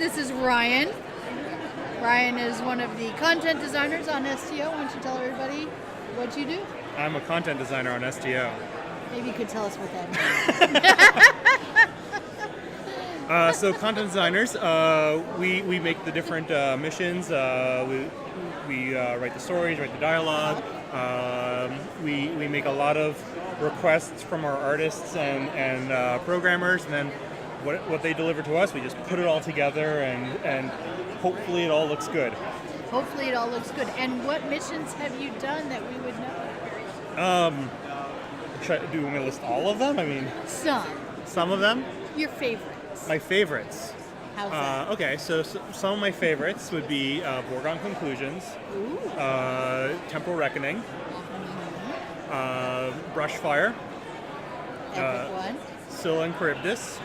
This is Ryan. Ryan is one of the content designers on STO. Why don't you tell everybody what you do? I'm a content designer on STO. Maybe you could tell us what that means. So content designers, we make the different missions. We write the stories, write the dialogue. We make a lot of requests from our artists and programmers, and then what they deliver to us, we just put it all together, and hopefully it all looks good. Hopefully it all looks good. And what missions have you done that we would know? Do you want me to list all of them? I mean, some of them. Your favorites. My favorites. How's that? Okay, so some of my favorites would be Borgon Conclusions, Temporal Reckoning, Brushfire, Epic one. Scylla and Charybdis.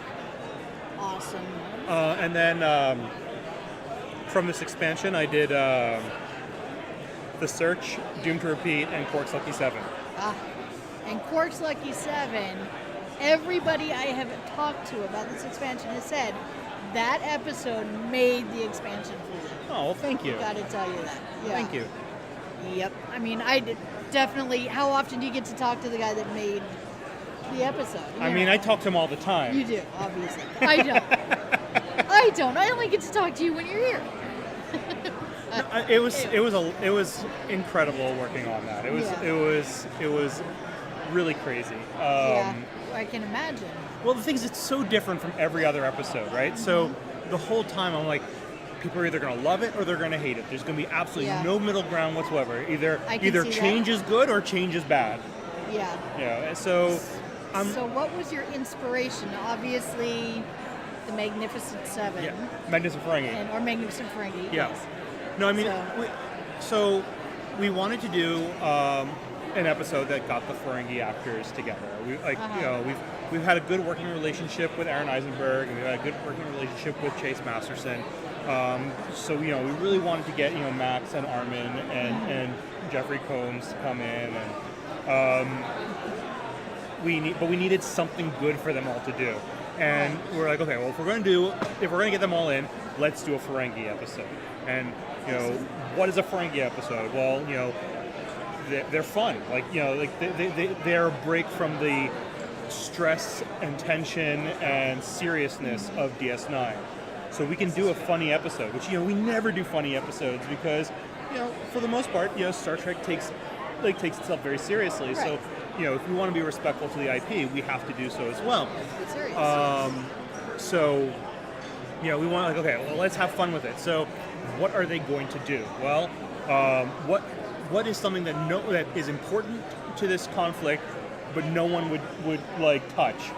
Awesome. And then from this expansion, I did The Search, Doomed to Repeat, and Quark's Lucky 7. And Quark's Lucky 7, everybody I have talked to about this expansion has said that episode made the expansion for you. Oh, well, thank you. Got to tell you that. Yeah. Thank you. Yep. I mean, I did definitely. How often do you get to talk to the guy that made the episode? I mean, I talk to him all the time. You do, obviously. I don't. I don't. I only get to talk to you when you're here. It was incredible working on that. It was really crazy. Yeah, I can imagine. Well, the thing is, it's so different from every other episode, right? Mm-hmm. So the whole time I'm like, people are either going to love it or they're going to hate it. There's going to be absolutely no middle ground whatsoever. Either change is good or change is bad. Yeah. Yeah. So. So what was your inspiration? Obviously, the Magnificent Seven. Yeah. Magnificent Ferengi. Or Magnificent Ferengi. Yeah. Yes. No, I mean, so we wanted to do an episode that got the Ferengi actors together. We've had a good working relationship with Aaron Eisenberg, and we've had a good working relationship with Chase Masterson. So we really wanted to get Max and Armin and Jeffrey Combs to come in, and we needed something good for them all to do. And we're like, okay, well, if we're going to get them all in, let's do a Ferengi episode. And what is a Ferengi episode? Well, they're fun. They're a break from the stress and tension and seriousness of DS9. So we can do a funny episode, which we never do funny episodes because for the most part, Star Trek takes itself very seriously. Right. So if we want to be respectful to the IP, we have to do so as well. It's serious. So we want let's have fun with it. So what are they going to do? Well, what is something that is important to this conflict, but no one would touch?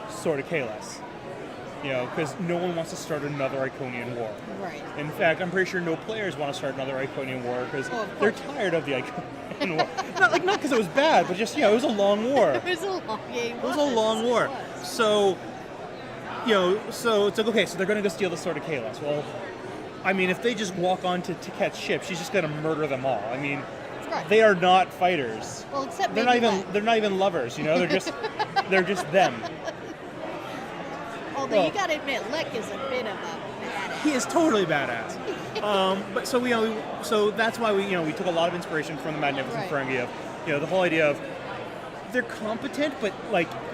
Sword of Kahless. Because no one wants to start another Iconian war. Right. In fact, I'm pretty sure no players want to start another Iconian war because they're tired of the Iconian war. Not because it was bad, but just it was a long war. It was a long game. It was a long war. So, so it's like, okay, so they're going to go steal the Sword of Kahless. Well, I mean, if they just walk on to Ket's ship, she's just going to murder them all. I mean, they are not fighters. Well, except they're not even lovers. They're just them. Although you got to admit, Lek is a bit of a badass. He is totally badass. But so that's why we took a lot of inspiration from the Magnificent Ferengi of the whole idea of they're competent but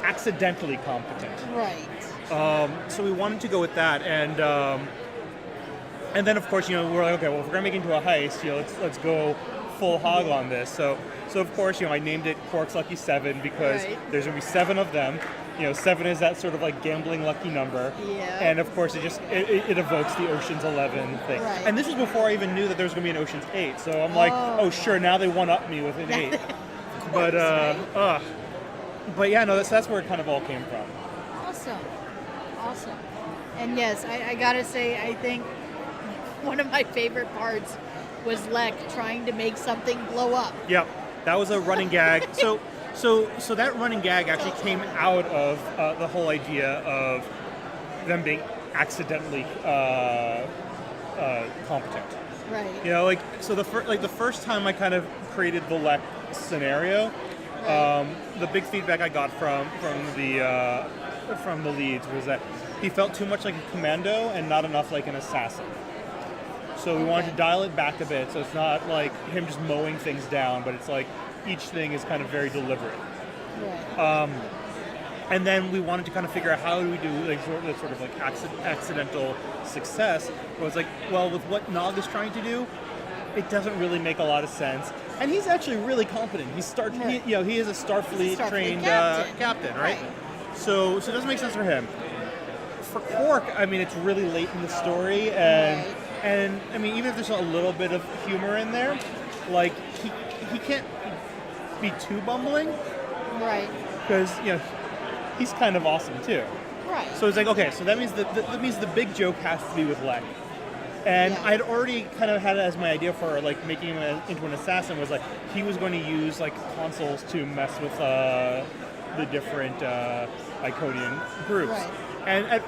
accidentally competent. Right. So we wanted to go with that, and then of course we're like, okay, well, if we're gonna make it into a heist, let's go full hog on this. So of course I named it Quark's Lucky 7 because there's gonna be 7 of them. 7 is that sort of gambling lucky number. Yeah. And of course it evokes the Ocean's 11 thing. Right. And this was before I even knew that there was going to be an Ocean's 8. So I'm like, oh sure, now they one-up me with an 8. But yeah, no, that's where it kind of all came from. Awesome. And yes, I gotta say, I think one of my favorite parts was Lek trying to make something blow up. Yep. That was a running gag. So that running gag actually came out of the whole idea of them being accidentally competent. Right. So the first time I kind of created the Lek scenario, the big feedback I got from the leads was that he felt too much like a commando and not enough like an assassin. So we wanted to dial it back a bit, so it's not like him just mowing things down, but it's like each thing is kind of very deliberate. Right. And then we wanted to kind of figure out how do we do like sort of like accidental success. Where it's like, well, with what Nog is trying to do, it doesn't really make a lot of sense. And he's actually really competent. He is a Starfleet trained captain, right? So it doesn't make sense for him. For Quark, I mean, it's really late in the story, and I mean, even if there's a little bit of humor in there, like he can't be too bumbling, right? Because he's kind of awesome too. Right. So it's like, okay, so that means the big joke has to be with Lek. And I'd already kind of had it as my idea for like making him into an assassin was like he was going to use like consoles to mess with the different Iconian groups. Right. And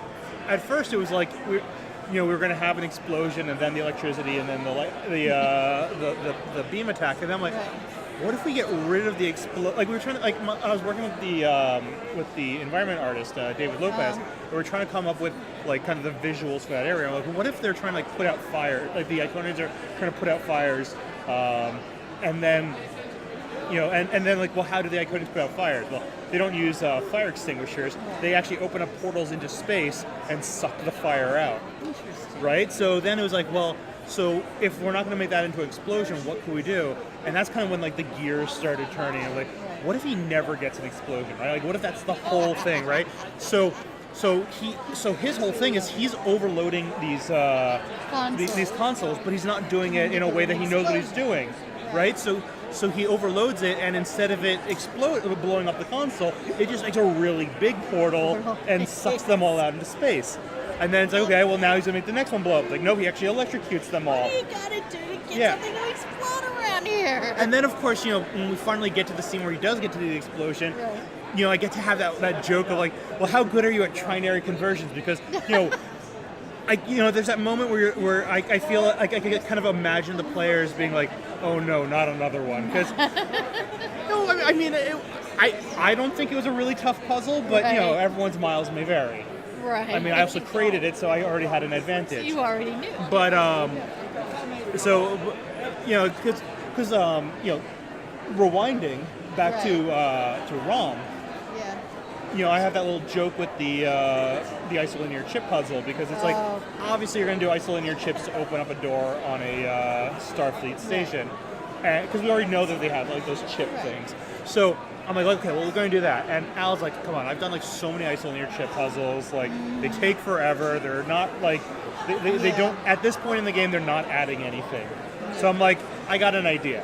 at first it was like we were going to have an explosion and then the electricity and then the beam attack, and then I'm like, what if we get rid of the Like we were trying to I was working with the environment artist David Lopez. We were trying to come up with like kind of the visuals for that area. I'm like, what if they're trying to like put out fire? Like the Iconians are trying to put out fires, and then and then like, well, how do the Iconians put out fires? Well, they don't use fire extinguishers. They actually open up portals into space and suck the fire out. Interesting. Right? So then it was like, well, so if we're not going to make that into an explosion, what can we do? And that's kind of when like the gears started turning. I'm like, what if he never gets an explosion? Right? Like, what if that's the whole thing? Right? So his whole thing is he's overloading these consoles, but he's not doing it in a way that he knows what he's doing. Right? So he overloads it, and instead of it blowing up the console, it just makes a really big portal and sucks them all out into space. And then it's like, okay, well, now he's going to make the next one blow up. It's like, no, he actually electrocutes them all. What do you got to do to get something to explode around here? And then, of course, when we finally get to the scene where he does get to do the explosion, I get to have that joke of like, well, how good are you at trinary conversions? Because, there's that moment where I feel like I can kind of imagine the players being like, oh no, not another one. Because, I don't think it was a really tough puzzle, but, everyone's miles may vary. Right. I mean, I also created it, so I already had an advantage. You already knew. But, because rewinding back to ROM, I have that little joke with the isolinear chip puzzle, because it's like, obviously you're going to do isolinear chips to open up a door on a Starfleet station, because we already know that they have like those chip things. So I'm like, okay, well, we're going to do that. And Al's like, come on, I've done like so many isolinear chip puzzles. Like, they take forever. They're not like, they don't, at this point in the game, they're not adding anything. So I'm like, I got an idea.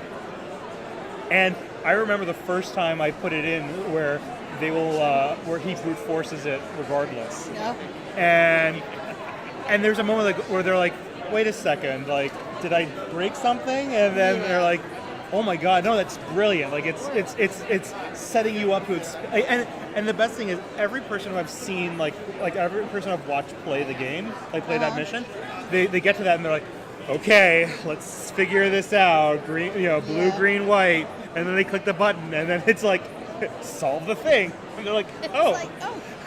And I remember the first time I put it in where they will, where he brute forces it regardless. Yeah. And there's a moment like where they're like, wait a second, like, did I break something? And then they're like, oh my God, no, that's brilliant. Like it's setting you up to and the best thing is every person who I've seen like every person I've watched play the game, like play that mission, they get to that and they're like, okay, let's figure this out. Green, blue, green, white, and then they click the button and then it's like, solve the thing. And they're like, oh.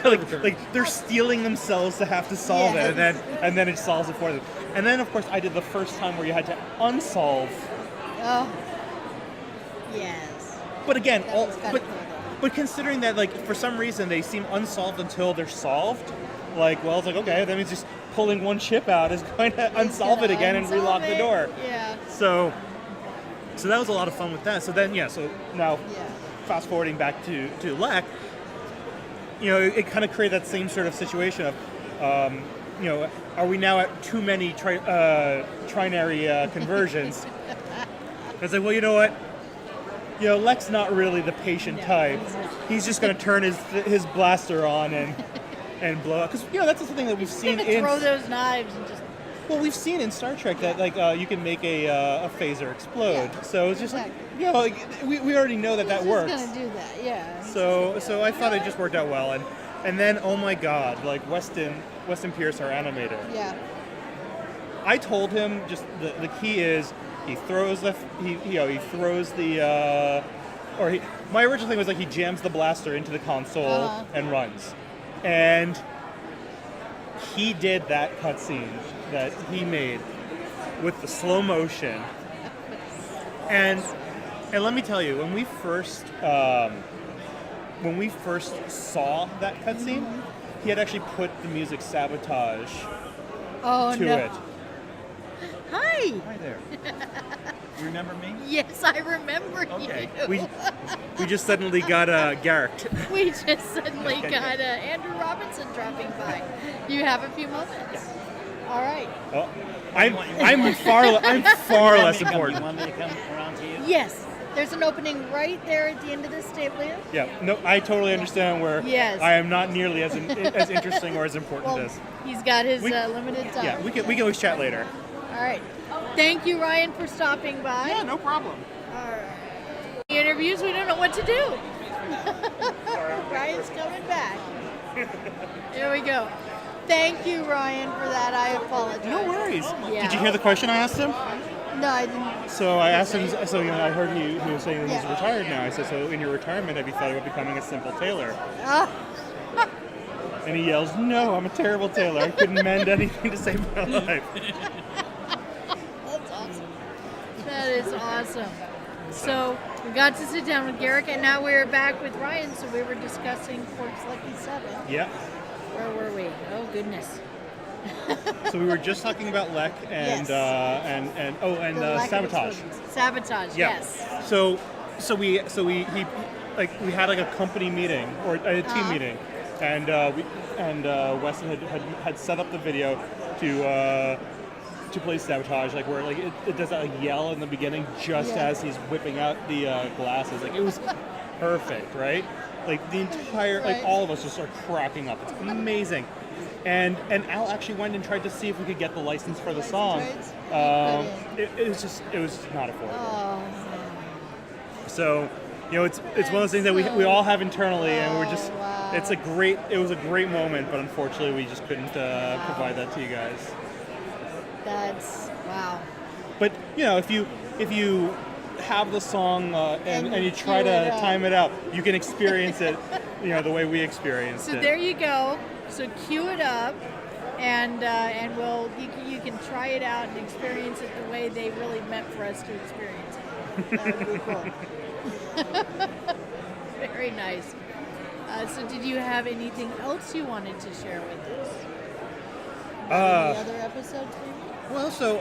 like they're stealing themselves to have to solve it, and then it solves it for them. And then of course I did the first time where you had to unsolve. Oh. Yes. But again, Cool, but considering that like for some reason they seem unsolved until they're solved, like, well, it's like, okay, that means just pulling one chip out is going to unsolve it again and relock the door. Yeah. So that was a lot of fun with that. So then so now fast forwarding back to Lek, it kind of created that same sort of situation of are we now at too many trinary conversions? It's like, well, you know what? Lek's not really the patient type. He's just going to turn his blaster on and blow up. Because that's the thing that we've seen in throw those knives and just. Well, we've seen in Star Trek that like you can make a phaser explode. Yeah, so it's just like we already know that works. He's going to do that, yeah. So I thought it just worked out well, and then oh my God, like Weston Pierce, our animator. Yeah. I told him just the key is. He throws my original thing was like he jams the blaster into the console and runs, and he did that cutscene that he made with the slow motion, and let me tell you, when we first saw that cutscene, he had actually put the music Sabotage to it. Hi. Hi there. You remember me? Yes, I remember Okay. you. We just suddenly got Garrick. We just suddenly got Andrew Robinson dropping by. You have a few moments. All right. Oh, I'm far less You important. want me to come around to you? Yes, there's an opening right there at the end of this table here. Yeah, no, I totally understand where Yes. I am not nearly as interesting or as important Well, as. he's got his limited time. Yeah, we can always chat later. All right. Thank you, Ryan, for stopping by. Yeah, no problem. All right. The interviews, we don't know what to do. Ryan's coming back. Here we go. Thank you, Ryan, for that. I apologize. No worries. Yeah. Did you hear the question I asked him? No, I didn't. So I asked him. So I heard he was saying that he's retired now. I said, so in your retirement, have you thought about becoming a simple tailor? And he yells, "No, I'm a terrible tailor. I couldn't mend anything to save my life." That's awesome. That is awesome. So we got to sit down with Garrick, and now we're back with Ryan. So we were discussing Quark's Lucky 7. Yeah. Where were we? Oh goodness. So we were just talking about Lek and Yes. The lack of Sabotage. explosions. Sabotage. Yeah. Yes. So we had like a company meeting or a team meeting, and Weston had set up the video to play Sabotage, like where like it does that like yell in the beginning just as he's whipping out the glasses. Like it was perfect, right? Like the entire like all of us just start cracking up. It's amazing. And Al actually went and tried to see if we could get the license for the song. It was just not affordable. Oh. So, it's one of those things that we all have internally, and we're just it was a great moment, but unfortunately we just couldn't provide that to you guys. That's wow. But if you have the song and you try cue it to up. time it out, you can experience it the way we experienced So it. there you go. So cue it up, and you can try it out and experience it the way they really meant for us to experience it. That would be cool. Very nice. So did you have anything else you wanted to share with us? About any other episodes, maybe? Well, so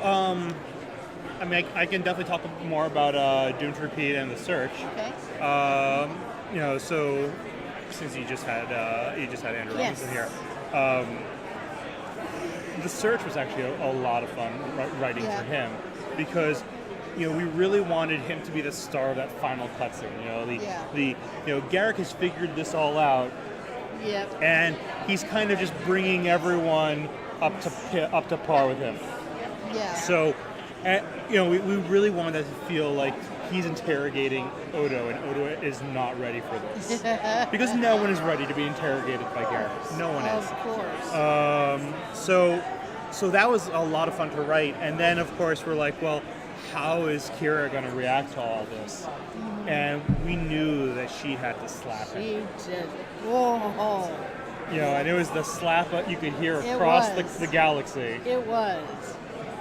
I can definitely talk more about Doom to Repeat and The Search. Okay. So since you just had Andrew Yes. Robinson here, The Search was actually a lot of fun writing for him because we really wanted him to be the star of that final cutscene. Garrick has figured this all out. Yep. And he's kind of just bringing everyone up to par with him. Yeah. So, we really wanted that to feel like he's interrogating Odo, and Odo is not ready for this because no one is ready to be interrogated by Garrick. No one is. Of course. So that was a lot of fun to write, and then of course we're like, well, how is Kira going to react to all this? And we knew that she had to slap him. She did. Whoa. And it was the slap you could hear across the galaxy. It was.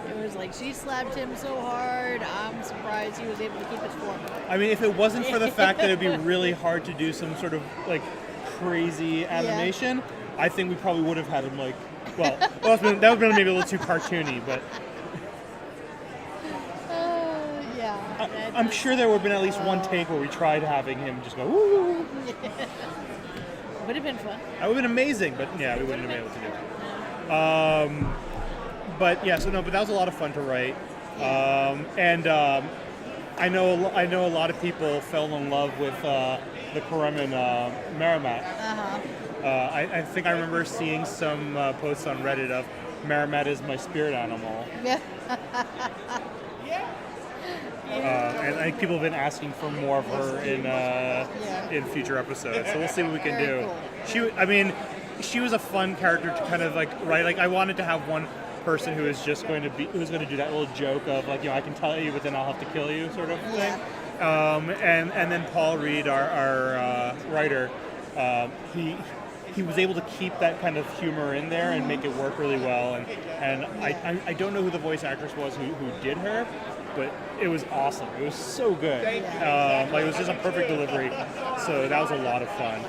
It was like she slapped him so hard. I'm surprised he was able to keep his form. I mean, if it wasn't for the fact that it'd be really hard to do some sort of like crazy animation, I think we probably would have had him like. Well, that would have been maybe a little too cartoony, but. I'm sure there would have been at least one take where we tried having him just go, woo. Would have been fun. That would have been amazing, but yeah, we wouldn't have been able to do it. But that was a lot of fun to write. I know a lot of people fell in love with the Karemin Merrimat. I think I remember seeing some posts on Reddit of Merrimat is my spirit animal. Yeah. And I think people have been asking for more of her in future episodes. So we'll see what we can do. Cool. She was a fun character to kind of like write. Like I wanted to have one person who is just going to do that little joke of like, I can tell you, but then I'll have to kill you, sort of thing. And then Paul Reed, our writer, he was able to keep that kind of humor in there and make it work really well. And I don't know who the voice actress was who did her, but it was awesome. It was so good. Like it was just a perfect delivery. So that was a lot of fun.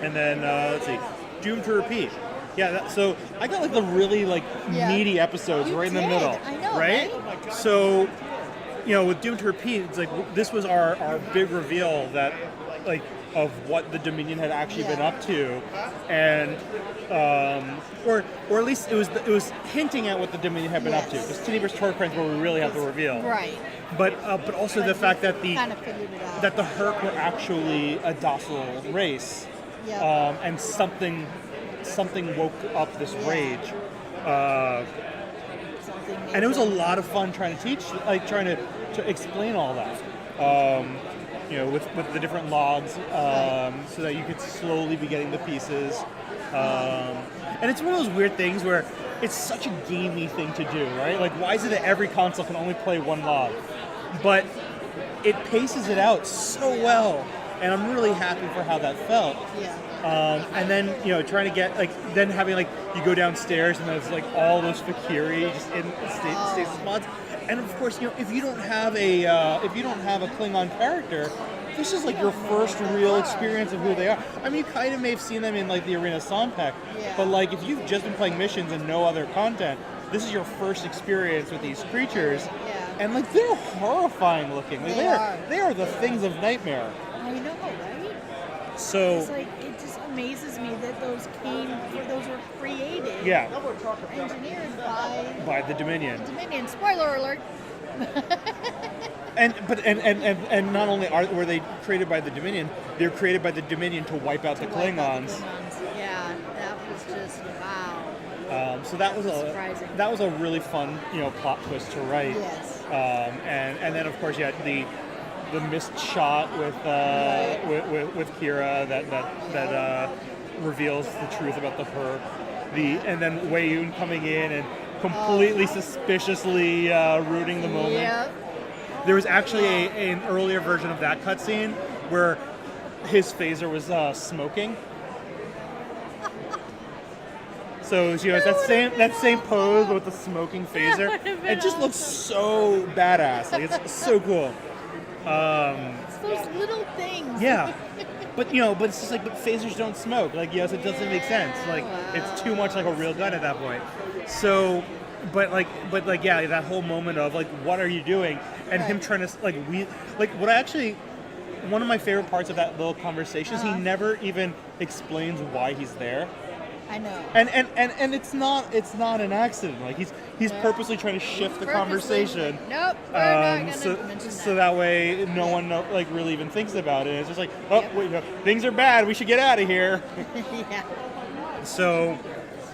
And then let's see, Doomed to Repeat. Yeah, so I got like the really like meaty episodes right in the middle. I know, right? So, with Doomed to Repeat, it's like this was our big reveal that like of what the Dominion had actually been up to, and or at least it was hinting at what the Dominion had been up to. Because Tiny vs. Torquen's where we really have the reveal. Right. But also the fact that kind of figured it out. that the Herc were actually a docile race, and something woke up this rage. And it was a lot of fun trying to teach, like trying to explain all that. With the different logs, so that you could slowly be getting the pieces. And it's one of those weird things where it's such a gamey thing to do, right? Like, why is it that every console can only play one log? But it paces it out so well, and I'm really happy for how that felt. And then, trying to get, then having, you go downstairs and there's, all those Fakiri just in stasis mods. And of course, if you don't have a Klingon character, this is your first real experience of who they are. I mean, you kind of may have seen them in the Arena Sompek, but if you've just been playing missions and no other content, this is your first experience with these creatures, and they're horrifying looking. They are the things of nightmare. I know, right? So it just amazes me that those were created, engineered by the Dominion. Spoiler alert. And not only were they created by the Dominion, they were created by the Dominion to wipe out the Klingons. Yeah, that was just wow. So that was surprising. That was a really fun plot twist to write. Yes. And then of course the missed shot with Kira that reveals the truth about the Herc. And then Wei Yun coming in and completely suspiciously rooting the moment. Yep. There was actually an earlier version of that cutscene where his phaser was smoking. So it's that same pose with the smoking phaser. It just looks so badass. It's so cool. It's those little things. Yeah. But it's just but phasers don't smoke. So it doesn't make sense. It's too much like a real gun at that point. So, but that whole moment of what are you doing, and him trying to one of my favorite parts of that little conversation is he never even explains why he's there. I know. And it's not an accident. He's purposely trying to shift the conversation. Nope. We're not gonna mention that. So that way no one really even thinks about it. It's just wait, things are bad. We should get out of here. Yeah. So,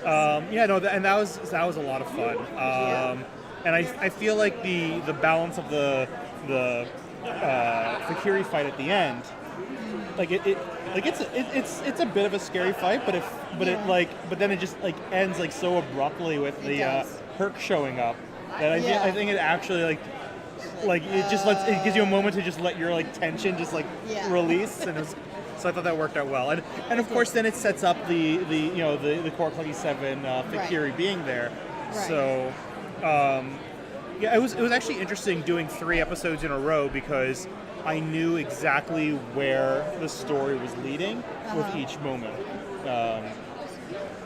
and that was a lot of fun. And I feel like the balance of the Fakiri fight at the end, it's a bit of a scary fight, but then it just ends so abruptly with the Herc showing up that I think it actually it gives you a moment to just let your tension just release, and so I thought that worked out well, and of course then it sets up the Core 27 Fakiri being there, so it was actually interesting doing 3 episodes in a row because I knew exactly where the story was leading with each moment.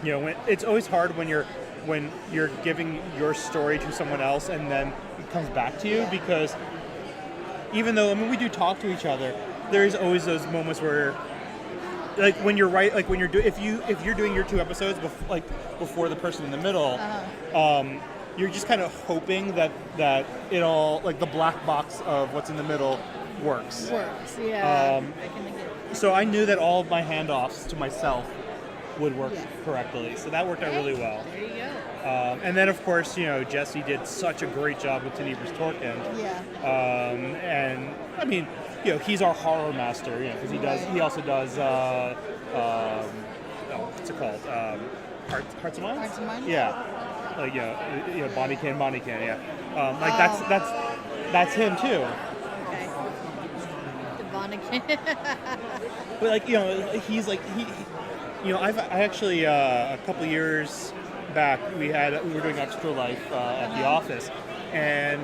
When it's always hard when you're giving your story to someone else and then it comes back to you, because even though we do talk to each other, there's always those moments where when you're if you're doing your 2 episodes before the person in the middle, you're just kind of hoping that it all the black box of what's in the middle works. Yeah. So I knew that all of my handoffs to myself would work correctly. So that worked out really well. There you go. And then of course, Jesse did such a great job with Tiny vs. Torquen. Yeah. And I mean, he's our horror master, because he also does what's it called? Hearts and Minds? Hearts and Minds? Yeah. Bonnie Can, yeah. That's him too. Okay. The Bonnie Can. But like he's like I actually a couple years back we were doing Extra Life at the office, and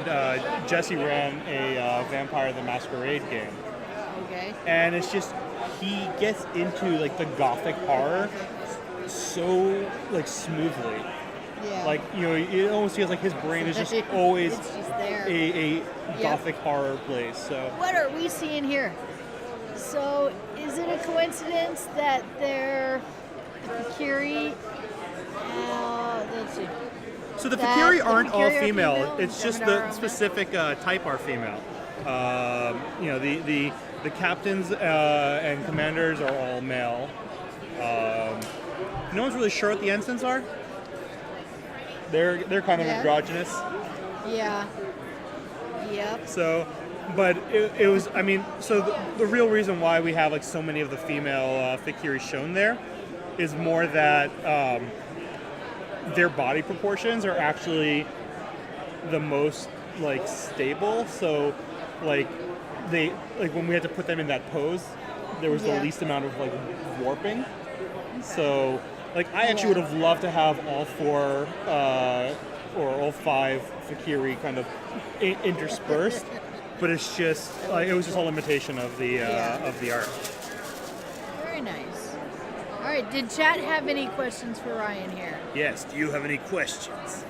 Jesse ran a Vampire the Masquerade game. Okay. And it's just he gets into like the gothic horror so like smoothly. Yeah. Like it almost feels like his brain is just always it's just there. a gothic horror place. So what are we seeing here? So is it a coincidence that they're the Fakiri? Let's see. So the That Fakiri the aren't all Fakiri are female. female, It's just Jem'Hadar the are specific type are female. The captains and commanders are all male. No one's really sure what the ensigns are. They're kind of Yeah. androgynous. Yeah. Yep. So, but it was. I mean, so the real reason why we have like so many of the female Fakiri shown there is more that their body proportions are actually the most like stable. So, like when we had to put them in that pose, there was Yeah. the least amount of like warping. So, like I actually would have loved to have all four or all five Fakiri kind of interspersed, but it's just like it was just a limitation of the art. Very nice. All right. Did chat have any questions for Ryan here? Yes. Do you have any questions?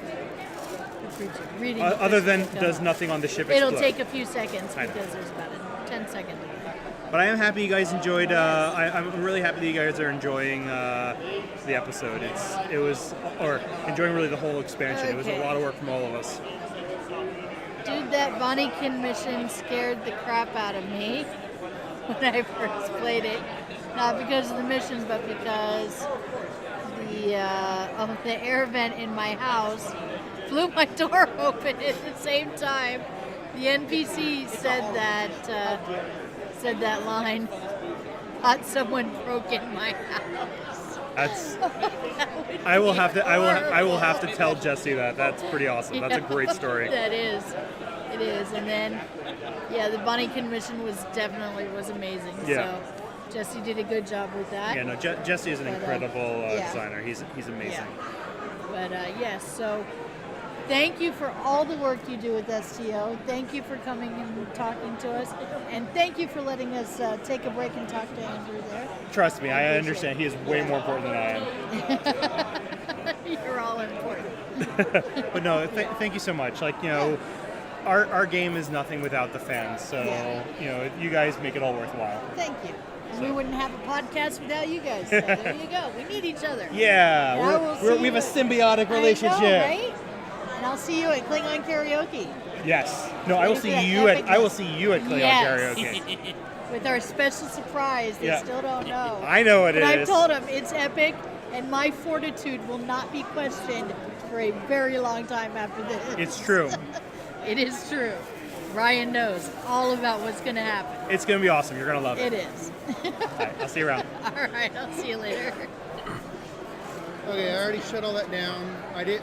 Reading Other than questions, does don't. nothing on the ship It'll explode? take a few seconds I know. because there's about a 10 second. But I am happy you guys enjoyed. I'm really happy that you guys are enjoying the episode. Enjoying really the whole expansion. It was a Okay. lot of work from all of us. Dude, that Bonniekin mission scared the crap out of me when I first played it. Not because of the mission, but because the air vent in my house flew my door open at the same time. The NPC said that line. Thought someone broke in my house. That's. That would I will be have to. I will have to horrible. tell Jesse that. That's pretty awesome. That's a great story. That is. It is. And then, yeah, the Bonniekin mission was amazing. Yeah. So Jesse did a good job with that. Yeah, no, Jesse is an But, incredible yeah. designer. He's amazing. Yeah. But yes, so thank you for all the work you do with STO. Thank you for coming and talking to us. And thank you for letting us take a break and talk to Andrew there. Trust me, I appreciate understand. He is way more important than I am. You're all important. But no, thank you so much. Like, our game is nothing without the fans. So, Yeah. you guys make it all worthwhile. Thank you. And we wouldn't have a podcast without you guys. So there you go. We need each other. Yeah, we'll we have a see you. symbiotic relationship. I know, right? And I'll see you at Klingon Karaoke Yes. No, I will see That you at epic- I will see you at Klingon Yes. Karaoke. with our special surprise. They Yeah. still don't know. I know it but I've is. told them it's epic, and my fortitude will not be questioned for a very long time after this. It's true. It is true. Ryan knows all about what's going to happen. It's gonna be awesome. You're gonna love it. It is. All right, I'll see you around. All right, I'll see you later. Okay, I already shut all that down. I did.